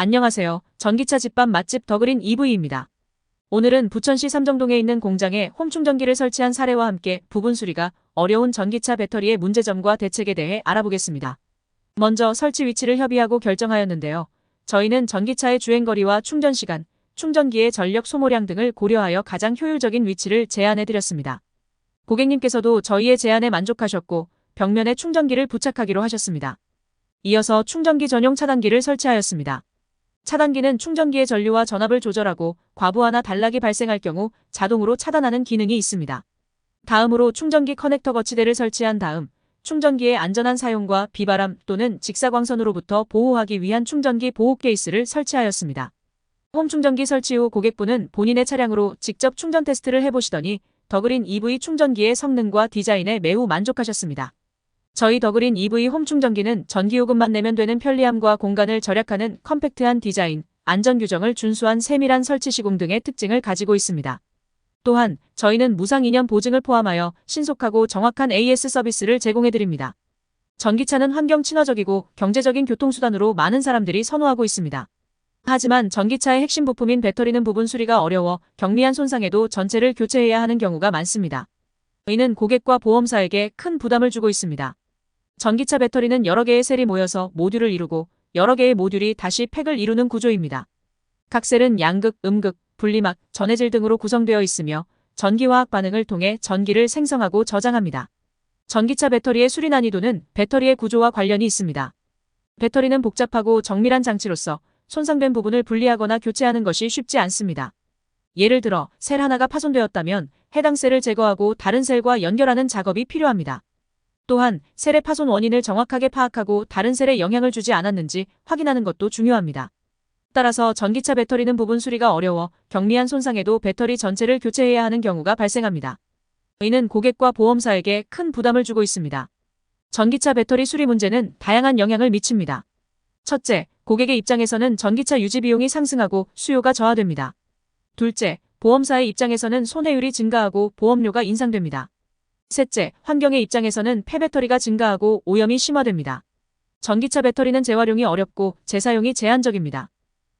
안녕하세요. 전기차 집밥 맛집 더그린 EV입니다. 오늘은 부천시 삼정동에 있는 공장에 홈충전기를 설치한 사례와 함께 부분 수리가 어려운 전기차 배터리의 문제점과 대책에 대해 알아보겠습니다. 먼저 설치 위치를 협의하고 결정하였는데요. 저희는 전기차의 주행거리와 충전시간, 충전기의 전력 소모량 등을 고려하여 가장 효율적인 위치를 제안해드렸습니다. 고객님께서도 저희의 제안에 만족하셨고 벽면에 충전기를 부착하기로 하셨습니다. 이어서 충전기 전용 차단기를 설치하였습니다. 차단기는 충전기의 전류와 전압을 조절하고 과부하나 단락이 발생할 경우 자동으로 차단하는 기능이 있습니다. 다음으로 충전기 커넥터 거치대를 설치한 다음 충전기의 안전한 사용과 비바람 또는 직사광선으로부터 보호하기 위한 충전기 보호 케이스를 설치하였습니다. 홈충전기 설치 후 고객분은 본인의 차량으로 직접 충전 테스트를 해보시더니 더그린 EV 충전기의 성능과 디자인에 매우 만족하셨습니다. 저희 더그린 EV 홈충전기는 전기요금만 내면 되는 편리함과 공간을 절약하는 컴팩트한 디자인, 안전규정을 준수한 세밀한 설치 시공 등의 특징을 가지고 있습니다. 또한 저희는 무상 2년 보증을 포함하여 신속하고 정확한 AS 서비스를 제공해드립니다. 전기차는 환경 친화적이고 경제적인 교통수단으로 많은 사람들이 선호하고 있습니다. 하지만 전기차의 핵심 부품인 배터리는 부분 수리가 어려워 경미한 손상에도 전체를 교체해야 하는 경우가 많습니다. 이는 고객과 보험사에게 큰 부담을 주고 있습니다. 전기차 배터리는 여러 개의 셀이 모여서 모듈을 이루고 여러 개의 모듈이 다시 팩을 이루는 구조입니다. 각 셀은 양극, 음극, 분리막, 전해질 등으로 구성되어 있으며 전기화학 반응을 통해 전기를 생성하고 저장합니다. 전기차 배터리의 수리 난이도는 배터리의 구조와 관련이 있습니다. 배터리는 복잡하고 정밀한 장치로서 손상된 부분을 분리하거나 교체하는 것이 쉽지 않습니다. 예를 들어 셀 하나가 파손되었다면 해당 셀을 제거하고 다른 셀과 연결하는 작업이 필요합니다. 또한 셀의 파손 원인을 정확하게 파악하고 다른 셀에 영향을 주지 않았는지 확인하는 것도 중요합니다. 따라서 전기차 배터리는 부분 수리가 어려워 경미한 손상에도 배터리 전체를 교체해야 하는 경우가 발생합니다. 이는 고객과 보험사에게 큰 부담을 주고 있습니다. 전기차 배터리 수리 문제는 다양한 영향을 미칩니다. 첫째, 고객의 입장에서는 전기차 유지 비용이 상승하고 수요가 저하됩니다. 둘째, 보험사의 입장에서는 손해율이 증가하고 보험료가 인상됩니다. 셋째, 환경의 입장에서는 폐배터리가 증가하고 오염이 심화됩니다. 전기차 배터리는 재활용이 어렵고 재사용이 제한적입니다.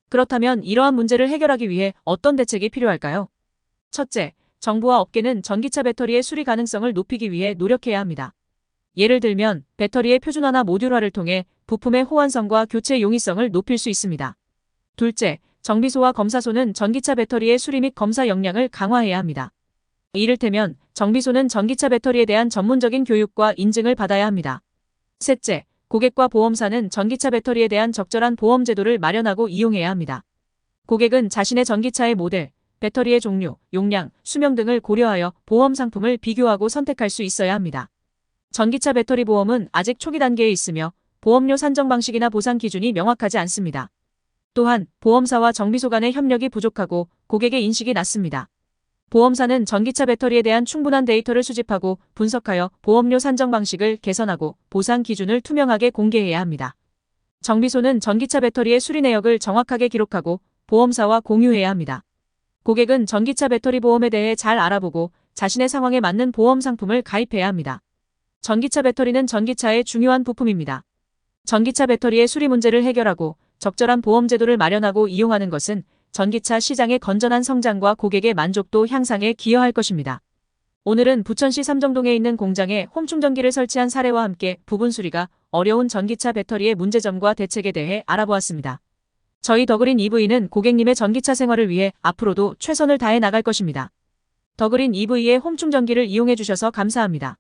그렇다면 이러한 문제를 해결하기 위해 어떤 대책이 필요할까요? 첫째, 정부와 업계는 전기차 배터리의 수리 가능성을 높이기 위해 노력해야 합니다. 예를 들면 배터리의 표준화나 모듈화를 통해 부품의 호환성과 교체 용이성을 높일 수 있습니다. 둘째, 정비소와 검사소는 전기차 배터리의 수리 및 검사 역량을 강화해야 합니다. 이를테면 정비소는 전기차 배터리에 대한 전문적인 교육과 인증을 받아야 합니다. 셋째, 고객과 보험사는 전기차 배터리에 대한 적절한 보험 제도를 마련하고 이용해야 합니다. 고객은 자신의 전기차의 모델, 배터리의 종류, 용량, 수명 등을 고려하여 보험 상품을 비교하고 선택할 수 있어야 합니다. 전기차 배터리 보험은 아직 초기 단계에 있으며 보험료 산정 방식이나 보상 기준이 명확하지 않습니다. 또한 보험사와 정비소 간의 협력이 부족하고 고객의 인식이 낮습니다. 보험사는 전기차 배터리에 대한 충분한 데이터를 수집하고 분석하여 보험료 산정 방식을 개선하고 보상 기준을 투명하게 공개해야 합니다. 정비소는 전기차 배터리의 수리 내역을 정확하게 기록하고 보험사와 공유해야 합니다. 고객은 전기차 배터리 보험에 대해 잘 알아보고 자신의 상황에 맞는 보험 상품을 가입해야 합니다. 전기차 배터리는 전기차의 중요한 부품입니다. 전기차 배터리의 수리 문제를 해결하고 적절한 보험 제도를 마련하고 이용하는 것은 전기차 시장의 건전한 성장과 고객의 만족도 향상에 기여할 것입니다. 오늘은 부천시 삼정동에 있는 공장에 홈충전기를 설치한 사례와 함께 부분 수리가 어려운 전기차 배터리의 문제점과 대책에 대해 알아보았습니다. 저희 더그린 EV는 고객님의 전기차 생활을 위해 앞으로도 최선을 다해 나갈 것입니다. 더그린 EV의 홈충전기를 이용해 주셔서 감사합니다.